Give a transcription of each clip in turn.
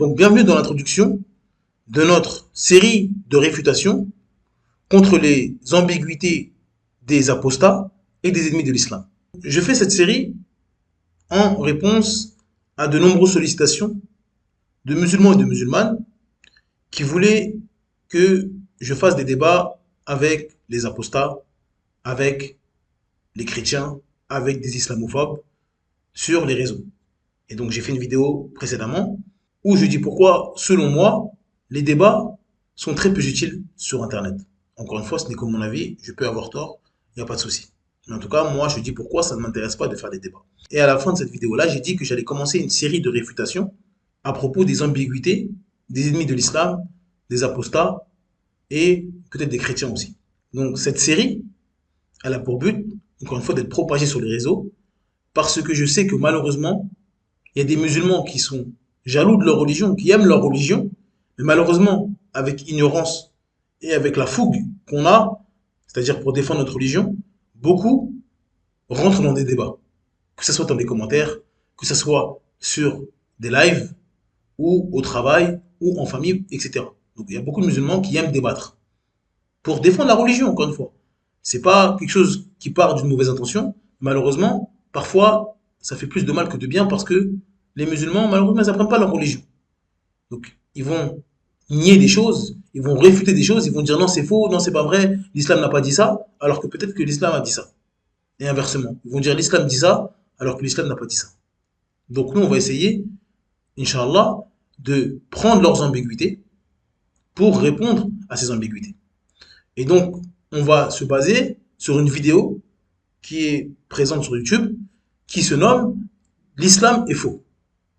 Donc bienvenue dans l'introduction de notre série de réfutations contre les ambiguïtés des apostats et des ennemis de l'islam. Je fais cette série en réponse à de nombreuses sollicitations de musulmans et de musulmanes qui voulaient que je fasse des débats avec les apostats, avec les chrétiens, avec des islamophobes sur les réseaux. Et donc j'ai fait une vidéo précédemment où je dis pourquoi, selon moi, les débats sont très peu utiles sur Internet. Encore une fois, ce n'est que mon avis, je peux avoir tort, il n'y a pas de souci. Mais en tout cas, moi, je dis pourquoi ça ne m'intéresse pas de faire des débats. Et à la fin de cette vidéo-là, j'ai dit que j'allais commencer une série de réfutations à propos des ambiguïtés des ennemis de l'islam, des apostats et peut-être des chrétiens aussi. Donc cette série, elle a pour but, encore une fois, d'être propagée sur les réseaux parce que je sais que malheureusement, il y a des musulmans qui sont jaloux de leur religion, qui aiment leur religion, mais malheureusement, avec ignorance et avec la fougue qu'on a, c'est-à-dire pour défendre notre religion, beaucoup rentrent dans des débats, que ce soit dans des commentaires, que ce soit sur des lives, ou au travail, ou en famille, etc. Donc il y a beaucoup de musulmans qui aiment débattre, pour défendre la religion, encore une fois. C'est pas quelque chose qui part d'une mauvaise intention, malheureusement, parfois, ça fait plus de mal que de bien parce que les musulmans, malheureusement, ils n'apprennent pas leur religion. Donc, ils vont nier des choses, ils vont réfuter des choses, ils vont dire non, c'est faux, non, c'est pas vrai, l'islam n'a pas dit ça, alors que peut-être que l'islam a dit ça. Et inversement, ils vont dire l'islam dit ça, alors que l'islam n'a pas dit ça. Donc, nous, on va essayer, Inch'Allah, de prendre leurs ambiguïtés pour répondre à ces ambiguïtés. Et donc, on va se baser sur une vidéo qui est présente sur YouTube, qui se nomme L'islam est faux.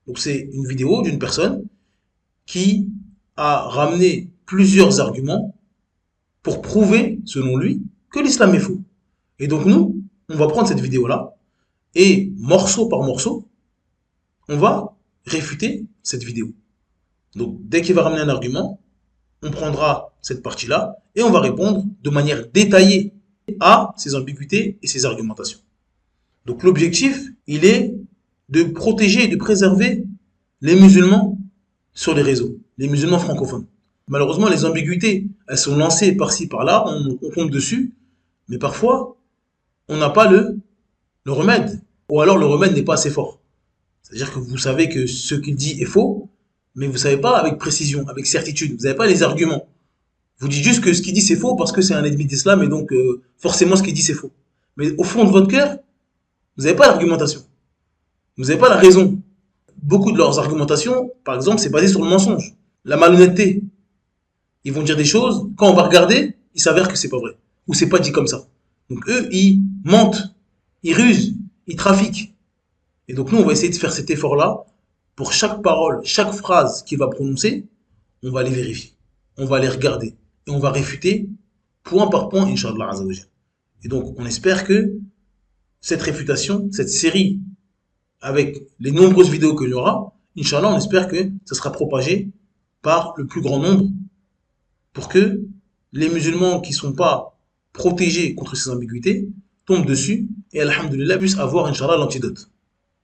Donc, c'est une vidéo d'une personne qui a ramené plusieurs arguments pour prouver, selon lui, que l'islam est faux. Et donc nous, on va prendre cette vidéo-là et morceau par morceau, on va réfuter cette vidéo. Donc dès qu'il va ramener un argument, on prendra cette partie-là et on va répondre de manière détaillée à ces ambiguïtés et ces argumentations. Donc l'objectif, il est de protéger et de préserver les musulmans sur les réseaux, les musulmans francophones. Malheureusement, les ambiguïtés, elles sont lancées par-ci, par-là, on tombe dessus, mais parfois, on n'a pas le remède. Ou alors le remède n'est pas assez fort. C'est-à-dire que vous savez que ce qu'il dit est faux, mais vous ne savez pas avec précision, avec certitude. Vous n'avez pas les arguments. Vous dites juste que ce qu'il dit c'est faux parce que c'est un ennemi d'islam et donc forcément ce qu'il dit c'est faux. Mais au fond de votre cœur, vous n'avez pas l'argumentation. Vous n'avez pas la raison. Beaucoup de leurs argumentations, par exemple, c'est basé sur le mensonge, la malhonnêteté. Ils vont dire des choses, quand on va regarder, il s'avère que c'est pas vrai. Ou c'est pas dit comme ça. Donc eux, ils mentent, ils rusent, ils trafiquent. Et donc nous, on va essayer de faire cet effort-là. Pour chaque parole, chaque phrase qu'il va prononcer, on va les vérifier. On va les regarder. Et on va réfuter point par point, Inch'Allah Azzawajal. Et donc, on espère que cette réfutation, cette série, avec les nombreuses vidéos qu'il y aura, Inch'Allah, on espère que ça sera propagé par le plus grand nombre pour que les musulmans qui ne sont pas protégés contre ces ambiguïtés tombent dessus et, alhamdulillah, puissent avoir, Inch'Allah, l'antidote.